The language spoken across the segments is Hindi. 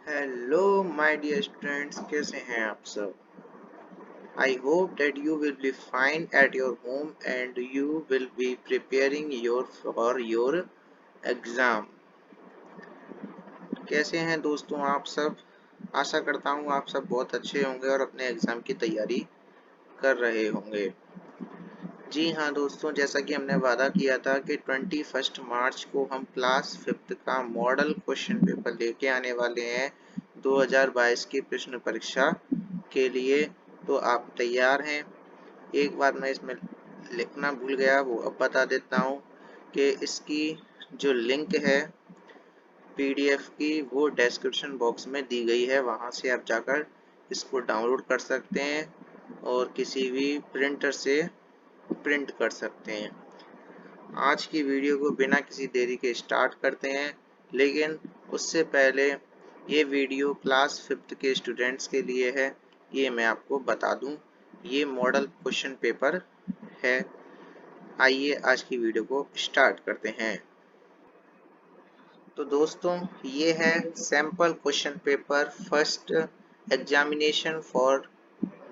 हेलो माय डियर स्टूडेंट्स, कैसे हैं आप सब। I hope that you will be fine at your home and you will be preparing for your exam. कैसे हैं दोस्तों आप सब। आशा करता हूँ आप सब बहुत अच्छे होंगे और अपने एग्जाम की तैयारी कर रहे होंगे। जी हाँ दोस्तों, जैसा कि हमने वादा किया था कि 21 मार्च को हम क्लास 5th का मॉडल क्वेश्चन पेपर लेके आने वाले हैं 2022 की प्रश्न परीक्षा के लिए। तो आप तैयार हैं। एक बात मैं इसमें लिखना भूल गया, वो अब बता देता हूँ कि इसकी जो लिंक है पीडीएफ की वो डिस्क्रिप्शन बॉक्स में दी गई है, वहाँ से आप जाकर इसको डाउनलोड कर सकते हैं और किसी भी प्रिंटर से प्रिंट कर सकते हैं। आज की वीडियो को बिना किसी देरी के स्टार्ट करते हैं, लेकिन उससे पहले ये वीडियो क्लास 5th के स्टूडेंट्स के लिए है, ये मैं आपको बता दूं। ये मॉडल क्वेश्चन पेपर है। आइए आज की वीडियो को स्टार्ट करते हैं। तो दोस्तों, ये है sample question paper first examination for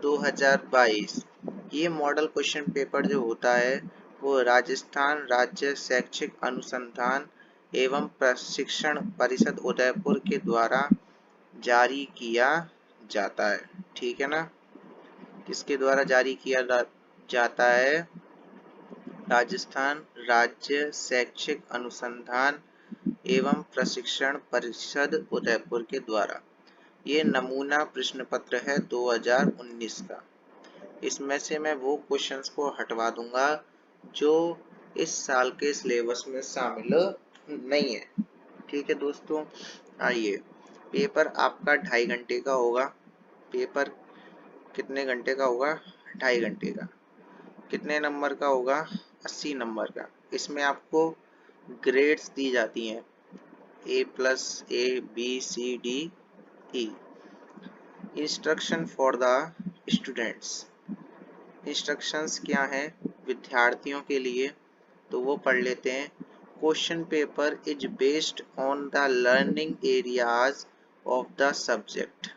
2022। ये मॉडल क्वेश्चन पेपर जो होता है वो राजस्थान राज्य शैक्षिक अनुसंधान एवं प्रशिक्षण परिषद उदयपुर के द्वारा जारी किया जाता है। ठीक है ना। किसके द्वारा जारी किया जाता है? राजस्थान राज्य शैक्षिक अनुसंधान एवं प्रशिक्षण परिषद उदयपुर के द्वारा। ये नमूना प्रश्न पत्र है 2019 का। इसमें से मैं वो क्वेश्चंस को हटवा दूंगा जो इस साल के सिलेबस में शामिल नहीं है। ठीक है दोस्तों। आइए, पेपर आपका 2.5 घंटे का होगा। पेपर कितने घंटे का होगा? 2.5 घंटे का। कितने नंबर का होगा? 80 नंबर का। इसमें आपको ग्रेड्स दी जाती हैं, A+, A, B, C, D, E। Instruction for the students. Instructions क्या हैं विद्यार्थियों के लिए, तो वो पढ़ लेते हैं। Question paper is based on the learning areas of the subject.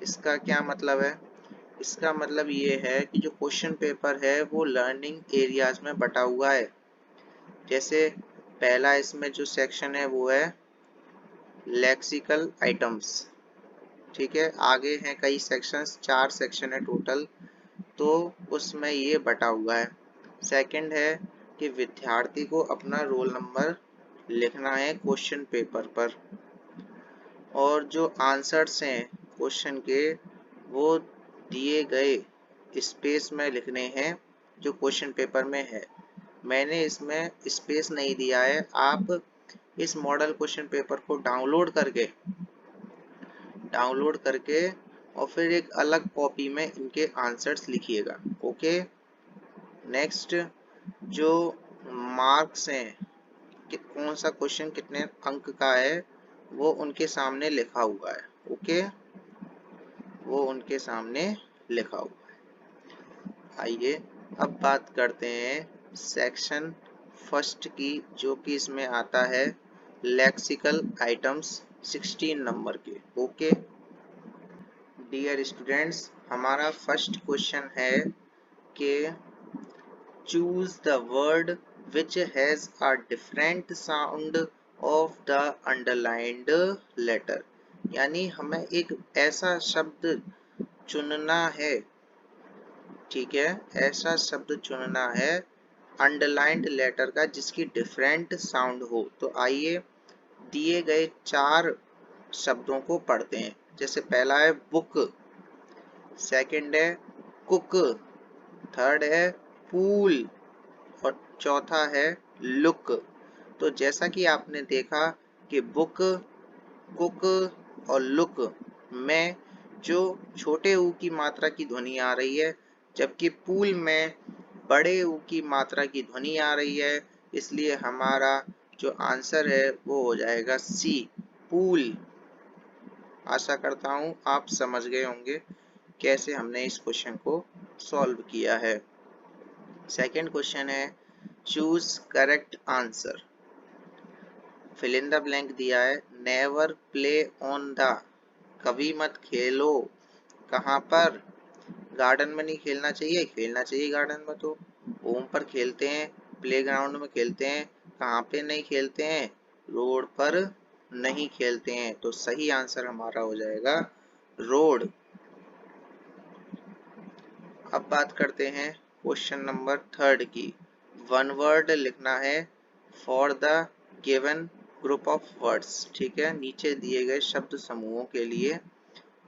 इसका क्या मतलब है? इसका मतलब ये है कि जो क्वेश्चन पेपर है वो लर्निंग एरियाज में बटा हुआ है। जैसे पहला इसमें जो सेक्शन है वो है लेक्सिकल आइटम्स। ठीक है, आगे हैं कई सेक्शंस, 4 सेक्शन है टोटल, तो उसमें ये बटा हुआ है। सेकंड है कि विद्यार्थी को अपना रोल नंबर लिखना है क्वेश्चन पेपर पर, और जो आंसर्स हैं क्वेश्चन के वो दिए गए स्पेस में लिखने हैं जो क्वेश्चन पेपर में है। मैंने इसमें स्पेस नहीं दिया है। आप इस मॉडल क्वेश्चन पेपर को डाउनलोड करके और फिर एक अलग कॉपी में इनके आंसर्स लिखिएगा। ओके। नेक्स्ट, जो मार्क्स हैं कि कौन सा क्वेश्चन कितने अंक का है वो उनके सामने लिखा हुआ है। ओके, वो उनके सामने लिखा हुआ है। आइए अब बात करते हैं सेक्शन फर्स्ट की, जो कि इसमें आता है लेक्सिकल आइटम्स 16 नंबर के। ओके डियर स्टूडेंट्स, हमारा फर्स्ट क्वेश्चन है कि choose the word which has a different sound of the underlined letter। यानी हमें एक ऐसा शब्द चुनना है। ठीक है, ऐसा शब्द चुनना है अंडरलाइंड लेटर का जिसकी डिफरेंट साउंड हो। तो आइए दिए गए 4 शब्दों को पढ़ते हैं। जैसे पहला है बुक, सेकंड है कुक, थर्ड है पूल और चौथा है लुक। तो जैसा कि आपने देखा कि बुक, कुक और लुक में जो छोटे ऊ की मात्रा की ध्वनि आ रही है, जबकि पूल में बड़े ऊ की मात्रा की ध्वनि आ रही है। इसलिए हमारा जो आंसर है वो हो जाएगा सी, पूल। आशा करता हूँ आप समझ गए होंगे कैसे हमने इस क्वेश्चन को सॉल्व किया है। सेकंड क्वेश्चन है choose correct answer. Fill in the blank दिया है, नेवर प्ले ऑन द, कभी मत खेलो, कहाँ पर, गार्डन में नहीं खेलना चाहिए, खेलना चाहिए गार्डन में, तो होम पर खेलते हैं, प्लेग्राउंड में खेलते हैं, कहाँ पे नहीं खेलते हैं, रोड पर नहीं खेलते हैं, तो सही आंसर हमारा हो जाएगा रोड। अब बात करते हैं क्वेश्चन नंबर 3 की। वन वर्ड लिखना है for the given group of words, ठीक है, नीचे दिए गए शब्द समूहों के लिए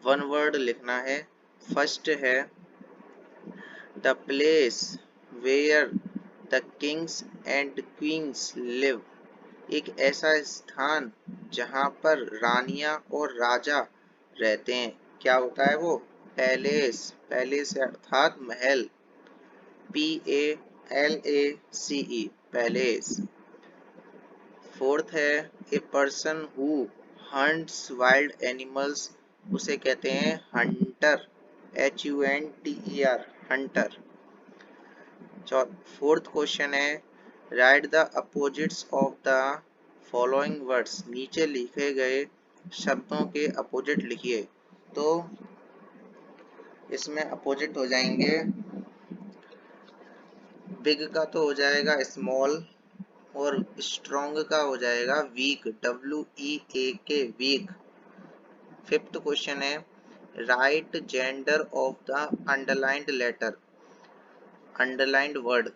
वन वर्ड लिखना है। फर्स्ट है the place where the kings and queens live, एक ऐसा स्थान जहां पर रानियां और राजा रहते हैं, क्या होता है वो, पैलेस, पैलेस अर्थात महल, PALACE, पैलेस। फोर्थ है a person who hunts wild animals, उसे कहते हैं hunter, HUNTER, hunter. Fourth question है write the opposites of the following words, नीचे लिखे गए शब्दों के अपोजिट लिखिए। तो इसमें अपोजिट हो जाएंगे, बिग का तो हो जाएगा स्मॉल, और स्ट्रॉन्ग का हो जाएगा weak, WEAK, weak. Fifth question है write gender of the underlined letter, underlined word,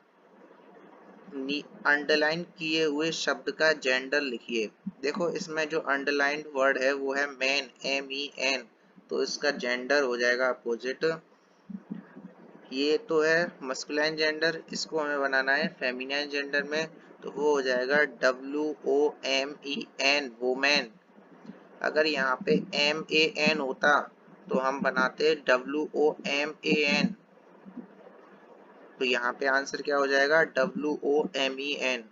underline किए हुए शब्द का जेंडर लिखिए। देखो इसमें जो अंडरलाइंड वर्ड है वो है मैन, MEN, तो इसका जेंडर हो जाएगा अपोजिट, ये तो है मस्कुलाइन जेंडर, इसको हमें बनाना है फेमिनाइन जेंडर में, तो वो हो जाएगा WOMEN, वोमेन। अगर यहाँ पे MAN होता तो हम बनाते WOMAN, तो यहाँ पे आंसर क्या हो जाएगा WOMEN।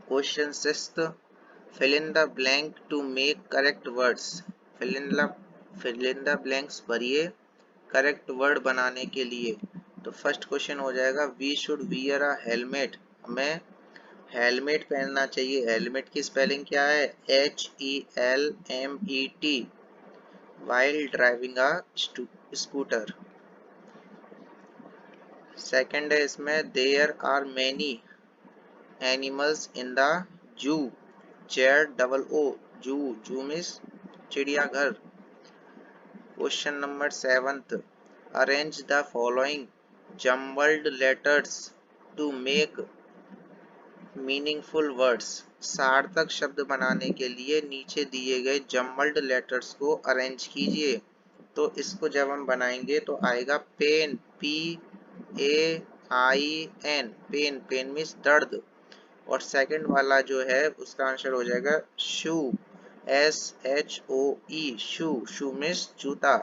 Question 6, fill in the blank to make correct words, fill in the blanks भरिए करेक्ट वर्ड बनाने के लिए। तो फर्स्ट क्वेश्चन हो जाएगा we should wear a helmet, हमें हेलमेट पहनना चाहिए, हेलमेट की स्पेलिंग क्या है, HELMET, while driving a scooter. Second है इसमें there are many animals in the zoo, ZOO, zoo, zoo means चिड़ियाघर। Question number 7, arrange the following jumbled letters to make meaningful words, सार्थक शब्द बनाने के लिए नीचे दिए गए जम्बल्ड लेटर्स को अरेंज कीजिए। तो इसको जब हम बनाएंगे तो आएगा pain, PAIN, pain, pain means दर्द, और सेकंड वाला जो है उसका आंसर हो जाएगा shoe, SHOE, shoe, shoe means जूता।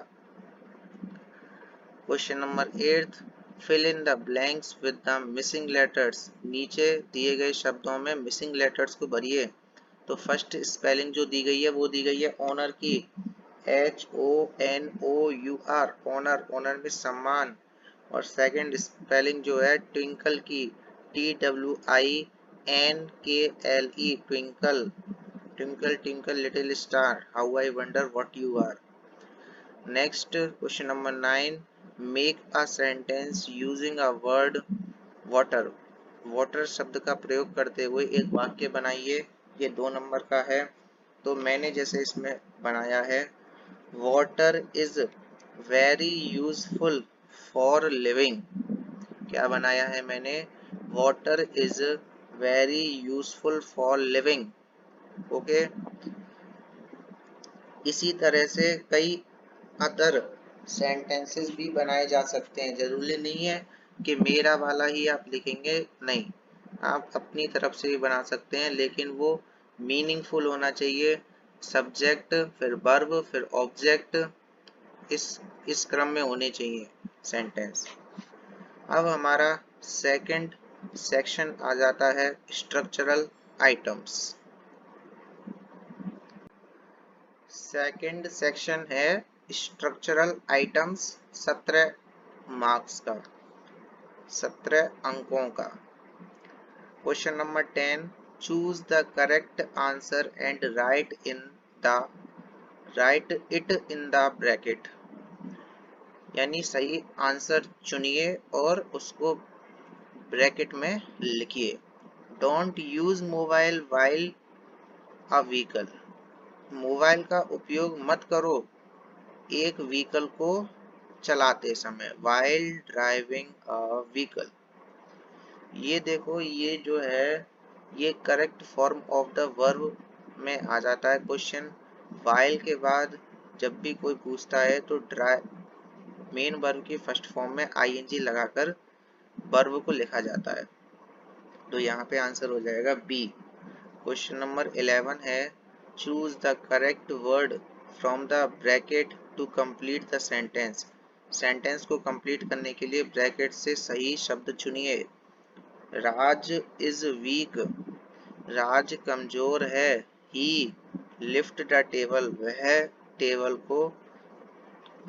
Question number 8, fill in the blanks with the missing letters, नीचे दिए गए शब्दों में मिसिंग लेटर्स को भरिए। तो फर्स्ट स्पेलिंग जो दी गई है वो दी गई है ऑनर की, HONOUR, ऑनर, ऑनर में सम्मान, और सेकंड स्पेलिंग जो है ट्विंकल की, TWINKLE, twinkle, twinkle twinkle little star, how I wonder what you are. Next question number 9, make a sentence using a word water, water शब्द का प्रयोग करते हुए एक वाक्य बनाइए, ये 2 नंबर का है। तो मैंने जैसे इसमें बनाया है water is very useful for living, क्या बनाया है मैंने, water is very useful for living, okay. इसी तरह से कई अदर सेंटेंसेस भी बनाए जा सकते हैं, जरूरी नहीं है कि मेरा वाला ही आप लिखेंगे, नहीं, आप अपनी तरफ से भी बना सकते हैं, लेकिन वो मीनिंगफुल होना चाहिए, सब्जेक्ट फिर वर्ब फिर ऑब्जेक्ट, इस क्रम में होने चाहिए सेंटेंस। अब हमारा सेकंड सेक्शन आ जाता है स्ट्रक्चरल आइटम्स। सेकंड सेक्शन है स्ट्रक्चरल आइटम्स, 17 मार्क्स का, 17 अंकों का। Question number 10, choose the correct answer and right it in the bracket. यानी सही आंसर चुनिए और उसको ब्रैकेट में लिखिए। Don't use mobile while a vehicle. Mobile का उपयोग मत करो एक व्हीकल को चलाते समय, वाइल ड्राइविंग अ व्हीकल। ये देखो, ये जो है ये correct form of the verb में आ जाता है क्वेश्चन। वाइल के बाद जब भी कोई पूछता है तो मेन वर्ब की फर्स्ट फॉर्म में आईएनजी लगाकर वर्ब को लिखा जाता है। तो यहाँ पे आंसर हो जाएगा बी। क्वेश्चन नंबर 11 है, choose the correct word from the bracket to complete the sentence. Sentence को कंप्लीट करने के लिए ब्रैकेट से सही शब्द चुनिए। राज इज वीक। राज कमजोर है। ही लिफ्ट द टेबल। वह टेबल को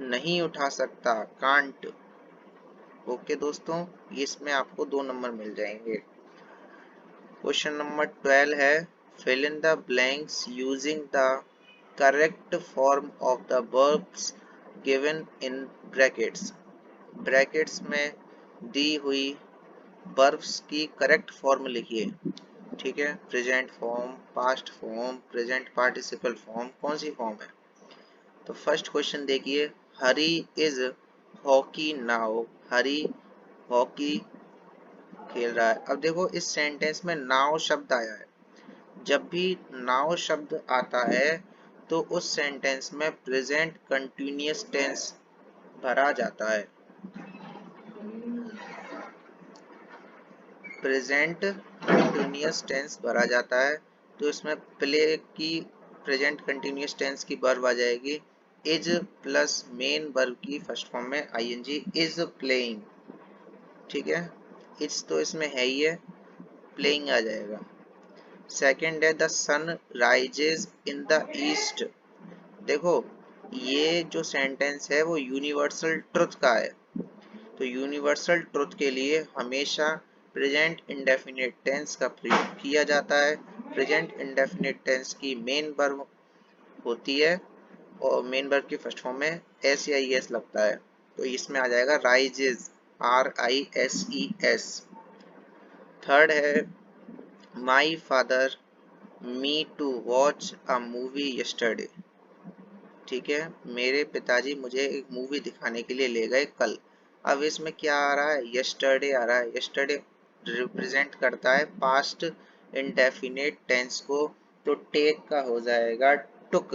नहीं उठा सकता। कांट। ओके दोस्तों, इसमें आपको 2 नंबर मिल जाएंगे। क्वेश्चन नंबर 12 है, fill in the blanks using the correct form of the verbs given in brackets। Brackets में दी हुई verbs की करेक्ट फॉर्म लिखिए। ठीक है, present form, past form, present participle form, कौन सी फॉर्म है। तो फर्स्ट क्वेश्चन देखिए, Hari is hockey now. Hari hockey खेल रहा है। अब देखो इस सेंटेंस में नाउ शब्द आया है। जब भी नाउ शब्द आता है तो उस सेंटेंस में प्रेजेंट कंटिन्यूअस टेंस भरा जाता है। प्रेजेंट कंटिन्यूअस टेंस भरा जाता है, तो इसमें प्ले की प्रेजेंट कंटिन्यूअस टेंस की वर्ब आ जाएगी इज प्लस मेन वर्ब की फर्स्ट फॉर्म में आईएनजी, इज प्लेइंग। ठीक है, इट्स तो इसमें है ही है, प्लेइंग आ जाएगा। सेकेंड है, the sun rises in the east. देखो ये जो सेंटेंस है वो यूनिवर्सल ट्रुथ का है। तो यूनिवर्सल ट्रुथ के लिए हमेशा प्रेजेंट इंडेफिनिट टेंस का प्रयोग किया जाता है। प्रेजेंट इंडेफिनिट टेंस की मेन वर्ब होती है और मेन वर्ब की फर्स्ट फॉर्म में एस या एस लगता है। तो इसमें आ जाएगा राइजेज, RISES। थर्ड है, my father me to watch a movie yesterday. ठीक है, मेरे पिताजी मुझे एक मूवी दिखाने के लिए ले गए कल। अब इसमें क्या आ रहा है, यस्टरडे आ रहा है। यस्टरडे रिप्रेजेंट करता है पास्ट इंडेफिनिट टेंस को, तो टेक का हो जाएगा took,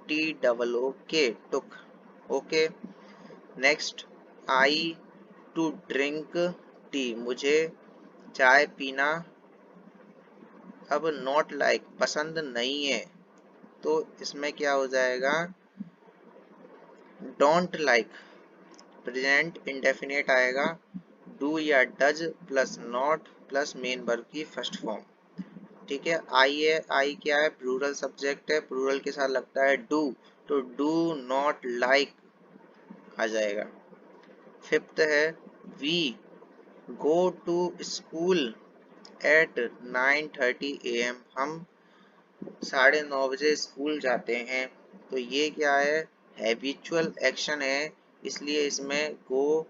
TOOK, took. Okay, next, I to drink tea. मुझे चाय पीना अब नॉट लाइक पसंद नहीं है, तो इसमें क्या हो जाएगा, डोंट लाइक। प्रेजेंट इंडेफिनिट आएगा, डू या does plus not plus main verb की फर्स्ट फॉर्म। ठीक है, आई है, आई क्या है, प्लूरल सब्जेक्ट है, प्लूरल के साथ लगता है डू, तो डू नॉट लाइक आ जाएगा। फिफ्थ है, we go to school at 9:30 AM। हम 9:30 बजे स्कूल जाते हैं। तो ये क्या है, हैबिचुअल एक्शन है, इसलिए इसमें गो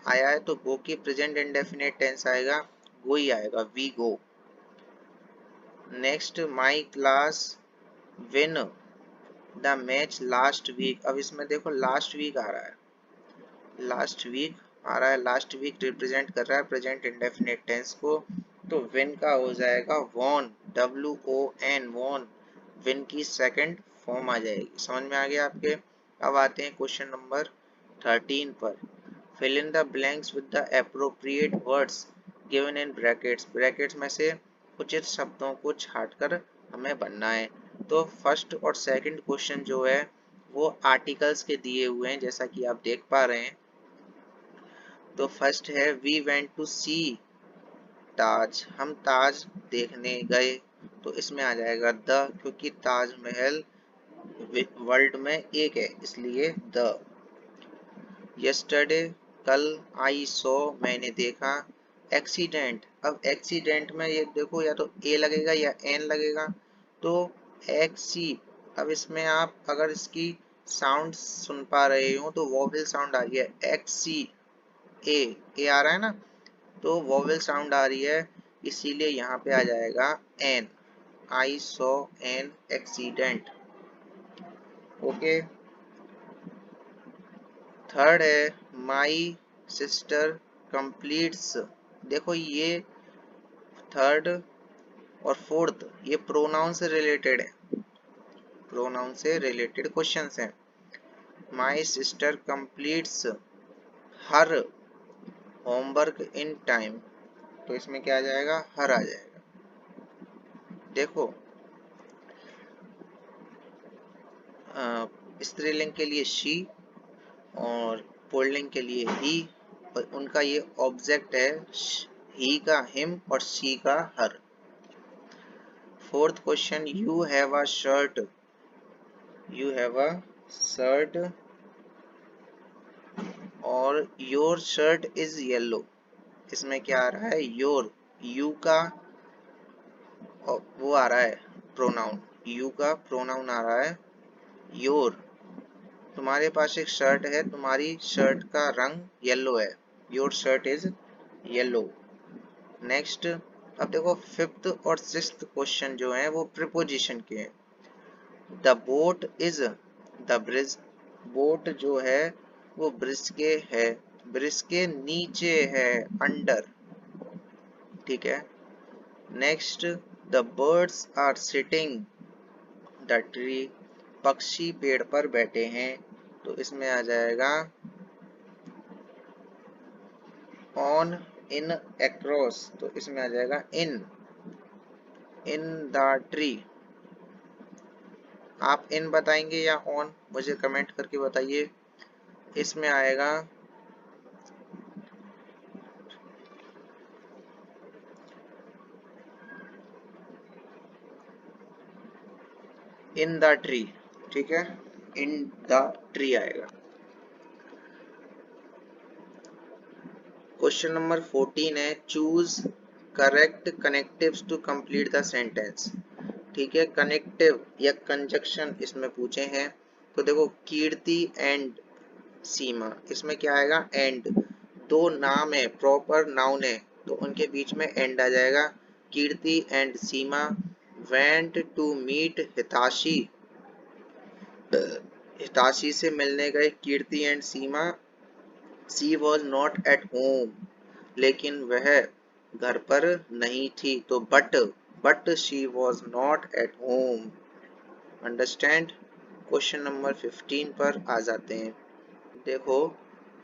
आया है तो गो की प्रेजेंट इंडेफिनिट टेंस आएगा, गो ही आएगा, we go. Next, my class win the match last week. अब इसमें देखो लास्ट वीक आ रहा है, लास्ट वीक आ रहा है, लास्ट वीक रिप्रेजेंट कर रहा है प्रेजेंट इंडेफिनिट टेंस को, तो विन का हो जाएगा वॉन, WON, वॉन। विन की सेकंड फॉर्म आ जाएगी। समझ में आ गया आपके। अब आते हैं क्वेश्चन नंबर 13 पर। Fill in the blanks with the appropriate words given in brackets. Brackets में से उचित शब्दों को छांटकर हमें बनना है। तो फर्स्ट और सेकंड क्वेश्चन जो है वो आर्टिकल्स के दिए हुए हैं, जैसा कि आप देख पा रहे हैं। तो फर्स्ट है, वी वेंट टू सी ताज। हम ताज देखने गए, तो इसमें आ जाएगा द, क्योंकि ताजमहल वर्ल्ड में एक है, इसलिए द। यस्टरडे कल, आई सॉ मैंने देखा, एक्सीडेंट। अब एक्सीडेंट में ये देखो या तो ए लगेगा या एन लगेगा, तो एक्सी। अब इसमें आप अगर इसकी साउंड सुन पा रहे हो तो वॉवेल साउंड आ रही है, एक्सी ए आ रहा है ना, तो वॉवेल साउंड आ रही है, इसीलिए यहाँ पे आ जाएगा an. I saw an accident. Okay. Third है माई सिस्टर कंप्लीट्स। देखो ये थर्ड और फोर्थ ये प्रोनाउन से रिलेटेड है, प्रोनाउन से रिलेटेड क्वेश्चंस हैं। My sister completes her homework in time, तो इसमें क्या आ जाएगा, हर आ जाएगा। देखो स्त्रीलिंग के लिए शी और पुल्लिंग के लिए ही, और उनका ये ऑब्जेक्ट है, ही का हिम और शी का her. Fourth question, you have a shirt, you have a shirt और योर शर्ट इज येलो, इसमें क्या आ रहा है, योर, यू का वो आ रहा है प्रोनाउन, यू का प्रोनाउन आ रहा है योर। तुम्हारे पास एक शर्ट है, तुम्हारी शर्ट का रंग येलो है, your shirt is yellow. Next, अब देखो फिफ्थ और सिक्स्थ क्वेश्चन जो है वो प्रीपोजिशन के हैं। The boat is the bridge, boat जो है वो ब्रिज के है, ब्रिज के नीचे है, अंडर, ठीक है। Next, the birds are sitting the tree, पक्षी पेड़ पर बैठे हैं, तो इसमें आ जाएगा ऑन इन अक्रॉस, तो इसमें आ जाएगा इन द ट्री। आप इन बताएंगे या ऑन, मुझे कमेंट करके बताइए। इसमें आएगा इन द ट्री, ठीक है, इन द ट्री आएगा। क्वेश्चन नंबर 14 है, choose correct connectives to complete the sentence. ठीक है, कनेक्टिव या कंजक्शन इसमें पूछे हैं, तो देखो कीर्ति एंड सीमा, इसमें क्या आएगा, एंड। दो नाम है, प्रॉपर नाउन है, तो उनके बीच में एंड आ जाएगा। Kirti and Seema went to meet Hitashi, Hitashi से मिलने गए Kirti and Seema. She was not at home, लेकिन वह घर पर नहीं थी, तो but she was not at home. Understand. Question number 15 पर आ जाते हैं। देखो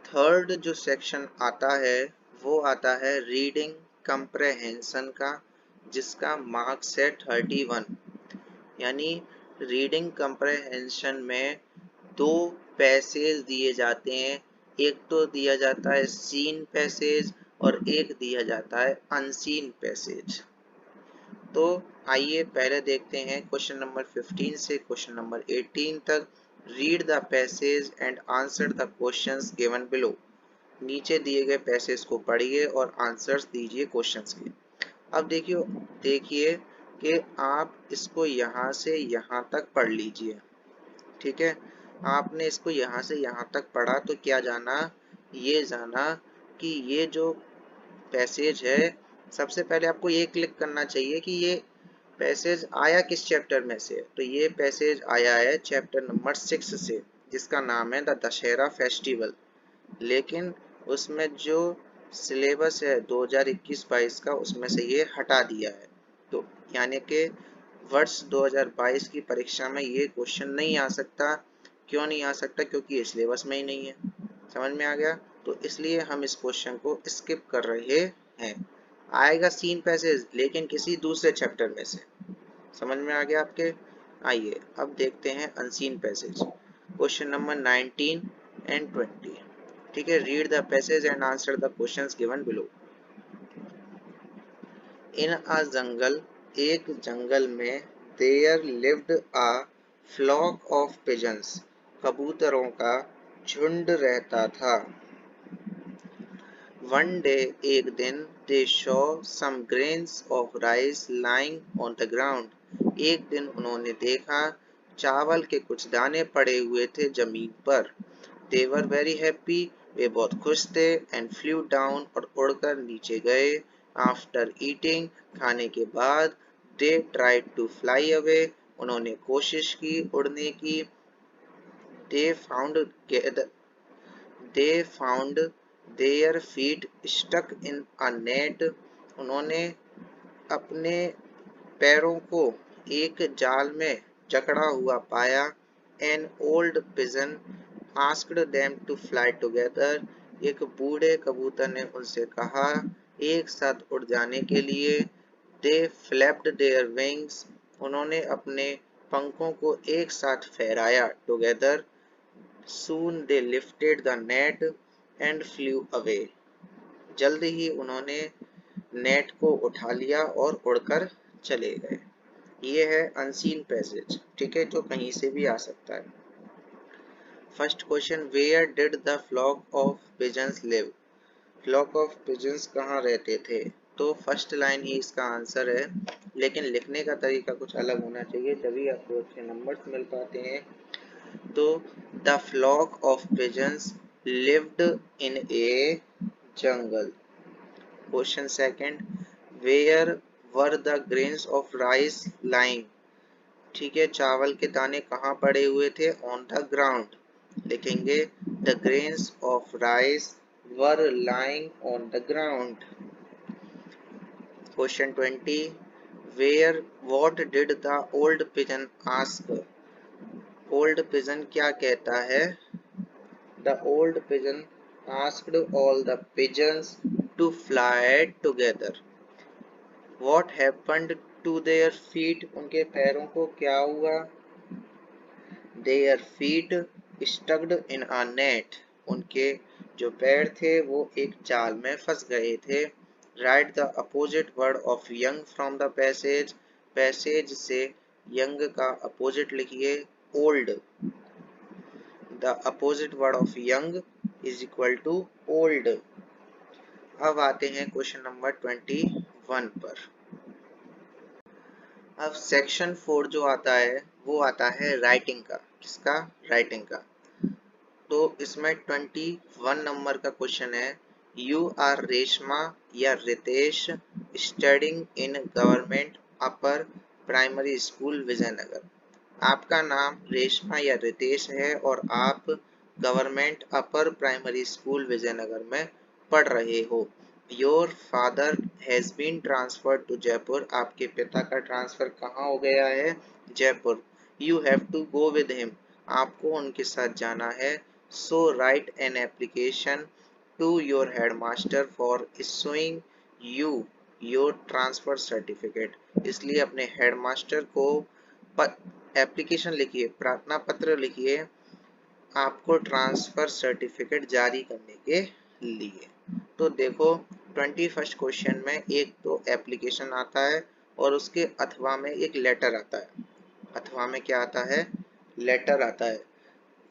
थर्ड जो सेक्शन आता है वो आता है रीडिंग कंप्रेहेंशन का, जिसका मार्क्स है 31। यानी रीडिंग कंप्रेहेंशन में दो पैसेज दिए जाते हैं, एक तो दिया जाता है सीन पैसेज और एक दिया जाता है अनसीन पैसेज। तो आइए पहले देखते हैं क्वेश्चन नंबर 15 से क्वेश्चन नंबर 18 तक। Read the passage and answer the questions given below, नीचे दिए गए पैसेज को पढ़िए और आंसर्स दीजिए क्वेश्चंस के। अब देखिए कि आप इसको यहाँ से यहाँ तक पढ़ लीजिए, ठीक है। आपने इसको यहाँ से यहाँ तक पढ़ा तो क्या जाना, ये जाना कि ये जो पैसेज है, सबसे पहले आपको ये क्लिक करना चाहिए कि ये पैसेज आया किस चैप्टर में से। तो ये पैसेज आया है चैप्टर नंबर 6 से, जिसका नाम है द दशहरा फेस्टिवल। लेकिन उसमें जो सिलेबस है 2021-22 का, उसमें से ये हटा दिया है। तो यानी कि वर्ष 2022 की परीक्षा में ये क्वेश्चन नहीं आ सकता। क्यों नहीं आ सकता, क्योंकि ये सिलेबस में ही नहीं है। समझ में आ गया, तो इसलिए हम इस क्वेश्चन को स्किप कर रहे हैं। आएगा सीन पैसेज लेकिन किसी दूसरे चैप्टर में से। समझ में आ गया आपके। आइए अब देखते हैं unseen passage, question number 19 and 20। ठीक है, read the passage and answer the questions given below. In a jungle, एक जंगल में, there lived a flock of pigeons, कबूतरों का झुंड रहता था। वन डे, एक दिन, they saw some grains of rice lying on the ground, एक दिन उन्होंने देखा चावल के कुछ दाने पड़े हुए थे जमीन पर। दे वर वेरी हैप्पी, वे बहुत खुश थे। एंड फ्लू डाउन, और उड़कर नीचे गए। आफ्टर ईटिंग, खाने के बाद। They tried to fly away, उन्होंने कोशिश की उड़ने की। They found they found their feet stuck in a net, उन्होंने अपने पैरों को एक जाल में जकड़ा हुआ पाया। An old pigeon asked them to fly together, एक बूढ़े कबूतर ने उनसे कहा एक साथ उड़ जाने के लिए। दे फ्लैप्ड देयर विंग्स, उन्होंने अपने पंखों को एक साथ फहराया together. Soon they lifted the net and flew away. जल्द ही उन्होंने नेट को उठा लिया और उड़कर चले गए। ये है अनसीन पैसेज, ठीक है, जो कहीं से भी आ सकता है। First question, where did the flock of pigeons live, flock of pigeons कहाँ रहते थे? तो फर्स्ट लाइन ही इसका आंसर है, लेकिन लिखने का तरीका कुछ अलग होना चाहिए, तभी आपको अच्छे नंबर्स मिल पाते हैं। तो the flock of pigeons lived in a jungle. Question second, where were the grains of rice lying, ठीक है, चावल के दाने कहाँ पड़े हुए थे? On the ground. लिखेंगे the grains of rice were lying on the ground. Question 20, where what did the old pigeon ask, old pigeon क्या कहता है? The old pigeon asked all the pigeons to fly together. What happened to their feet? उनके पैरों को क्या हुआ? Their feet stuck in a net. उनके जो पैर थे वो एक जाल में फंस गए थे। Write the opposite word of young from the passage. Passage से young का opposite लिखिए old. The opposite word of young is equal to old. अब आते हैं क्वेश्चन नंबर 21 पर। अब सेक्शन 4 जो आता है वो आता है राइटिंग का। किसका? राइटिंग का। तो इसमें 21 नंबर का क्वेश्चन है, यू आर रेशमा या Ritesh studying in government upper primary school Vijaynagar. आपका नाम रेशमा या रितेश है और आप government upper primary school Vijaynagar में पढ़ रहे हो। Your father has been transferred to Jaipur, आपके पिता का ट्रांसफर कहाँ हो गया है? Jaipur. You have to go with him, आपको उनके साथ जाना है। So write an application to your headmaster for issuing you your transfer certificate, इसलिए अपने हेडमास्टर को एप्लीकेशन लिखिए, प्रार्थना पत्र लिखिए आपको ट्रांसफर सर्टिफिकेट जारी करने के लिए। तो देखो 21 क्वेश्चन में एक तो एप्लीकेशन आता है और उसके अथवा में एक लेटर आता है। अथवा में क्या आता है? लेटर आता है।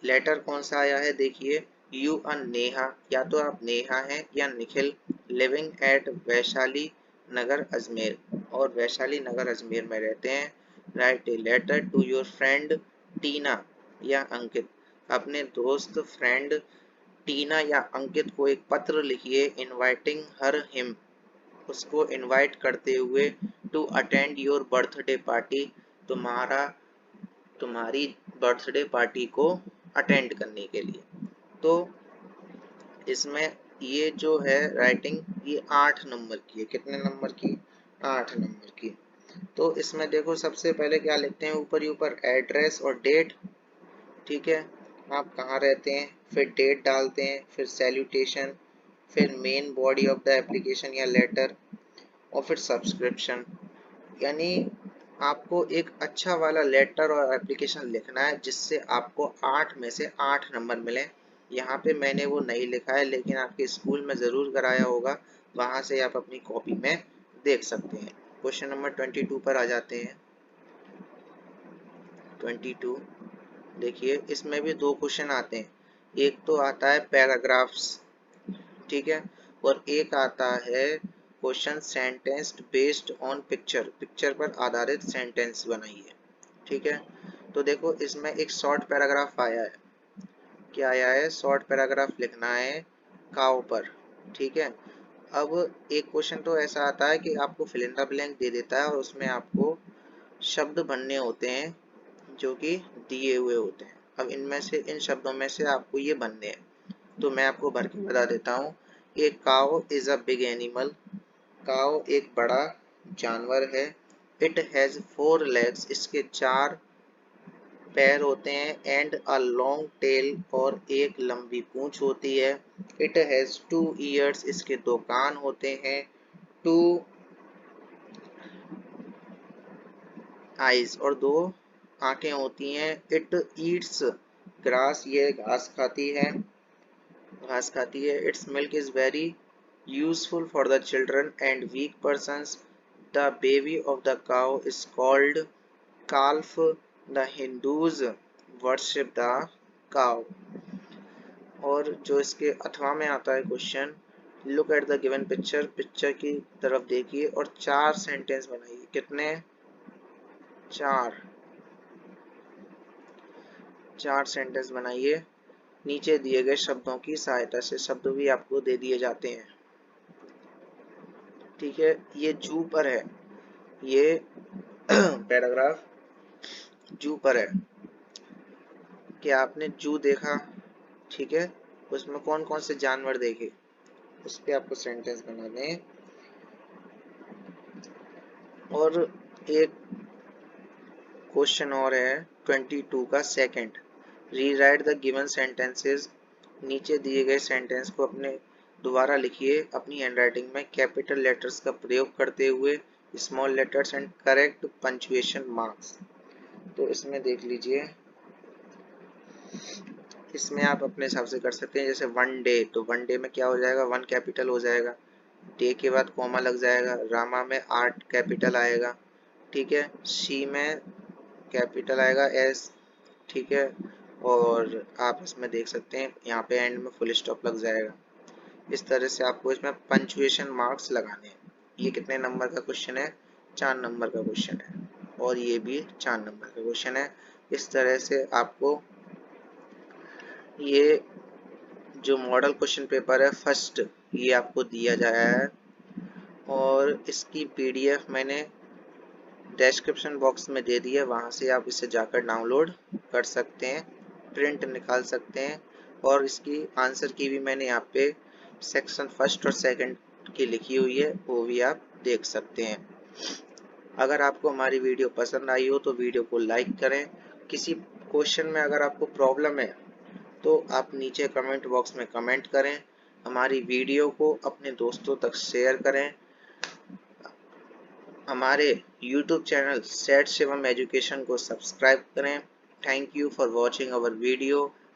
लेटर कौन सा आया है? देखिए, यू आर नेहा, या तो आप नेहा हैं या निखिल, लिविंग एट वैशाली नगर अजमेर, और वैशाली नगर अजमेर में रहते हैं। Write a letter to your friend Tina या अंकित, अपने दोस्त फ्रेंड टीना या अंकित को एक पत्र लिखिए। इनवाइटिंग हर हिम, उसको इनवाइट करते हुए। To attend your birthday party, तुम्हारी बर्थडे पार्टी को अटेंड करने के लिए। तो इसमें ये जो है राइटिंग, ये 8 नंबर की है। कितने नंबर की? 8 नंबर की। तो इसमें देखो सबसे पहले क्या लिखते हैं, ऊपर ही ऊपर एड्रेस और डेट, ठीक है, आप कहाँ रहते हैं, फिर डेट डालते हैं, फिर सैल्यूटेशन, फिर main body of the application या लेटर, और फिर सब्सक्रिप्शन। यानी आपको एक अच्छा वाला लेटर और एप्लीकेशन लिखना है जिससे आपको 8 में से 8 नंबर मिले। यहाँ पे मैंने वो नहीं लिखा है, लेकिन आपके स्कूल में ज़रूर कराया होगा, वहाँ से आप अपनी कॉपी में देख सकते हैं। क्वेश्चन नंबर 22 पर आ जाते हैं। 22 देखिए, इसमें भी 2 क्वेश्चन आते हैं। एक तो आता है पैराग्राफ्स, ठीक है, और एक आता है question sentence based on picture, picture पर आधारित सेंटेंस बनाइए। ठीक है, तो देखो इसमें एक शॉर्ट पैराग्राफ आया है। क्या आया है? शॉर्ट पैराग्राफ लिखना है काऊ पर। ठीक है, अब एक क्वेश्चन तो ऐसा आता है कि आपको फिल इन द ब्लैंक दे देता है और उसमें आपको शब्द भरने होते हैं जो कि दिए हुए होते हैं। अब इनमें से, इन शब्दों में से आपको ये भरने हैं, तो मैं आपको भर के बता देता हूँ। एक काऊ इज अ बिग एनिमल, काऊ एक बड़ा जानवर है। इट हैज 4 legs, इसके 4 पैर होते हैं। एंड अ लॉन्ग टेल, और एक लंबी पूंछ होती है। इट हैज 2 ears, इसके 2 कान होते हैं। 2 eyes, और 2 आंखें होती हैं। इट ईट्स ग्रास, ये घास खाती है, घास खाती है। Its milk is very useful for the children and weak persons. The baby of the cow is called calf. The Hindus worship the cow. और जो इसके अथवा में आता है question, look at the given picture, picture की तरफ देखिए और 4 सेंटेंस बनाइए। कितने? 4 सेंटेंस बनाइए नीचे दिए गए शब्दों की सहायता से। शब्द भी आपको दे दिए जाते हैं। ठीक है, ये जू पर है, ये पैराग्राफ जू पर है। क्या आपने जू देखा? ठीक है, उसमें कौन कौन से जानवर देखे, उस पे आपको सेंटेंस बनाने हैं। और एक क्वेश्चन और है 22 का second, rewrite the given sentences. नीचे दिए गए सेंटेंस को अपने दोबारा लिखिए अपनी हैंडराइटिंग में, कैपिटल लेटर्स का प्रयोग करते हुए, small letters and correct punctuation marks. तो इसमें देख लीजिए, इसमें आप अपने हिसाब से कर सकते हैं। जैसे 1 डे, तो 1 डे में क्या हो जाएगा? 1 कैपिटल हो जाएगा, डे के बाद कॉमा लग जाएगा। रामा में 8 कैपिटल आएगा। ठीक है, सी में कैपिटल आएगा, एस। ठीक है, और आप इसमें देख सकते हैं यहाँ पे एंड में फुल स्टॉप लग जाएगा। इस तरह से आपको इसमें पंक्चुएशन मार्क्स लगाने हैं। ये कितने नंबर का क्वेश्चन है? 4 नंबर का क्वेश्चन है, और ये भी 4 नंबर का क्वेश्चन है। इस तरह से आपको ये जो मॉडल क्वेश्चन पेपर है फर्स्ट, ये आपको दिया जाया है, और इसकी पीडीएफ मैंने डिस्क्रिप्शन बॉक्स में दे दी है, वहाँ से आप इसे जाकर डाउनलोड कर सकते हैं, प्रिंट निकाल सकते हैं। और इसकी आंसर की भी मैंने यहाँ पे सेक्शन फर्स्ट और सेकंड की लिखी हुई है, वो भी आप देख सकते हैं। अगर आपको हमारी वीडियो पसंद आई हो तो वीडियो को लाइक करें। किसी क्वेश्चन में अगर आपको प्रॉब्लम है तो आप नीचे कमेंट बॉक्स में कमेंट करें। हमारी वीडियो को अपने दोस्तों तक शेयर करें। हमारे YouTube channel set Shivam education को सब्सक्राइब करें। Thank you for watching our video.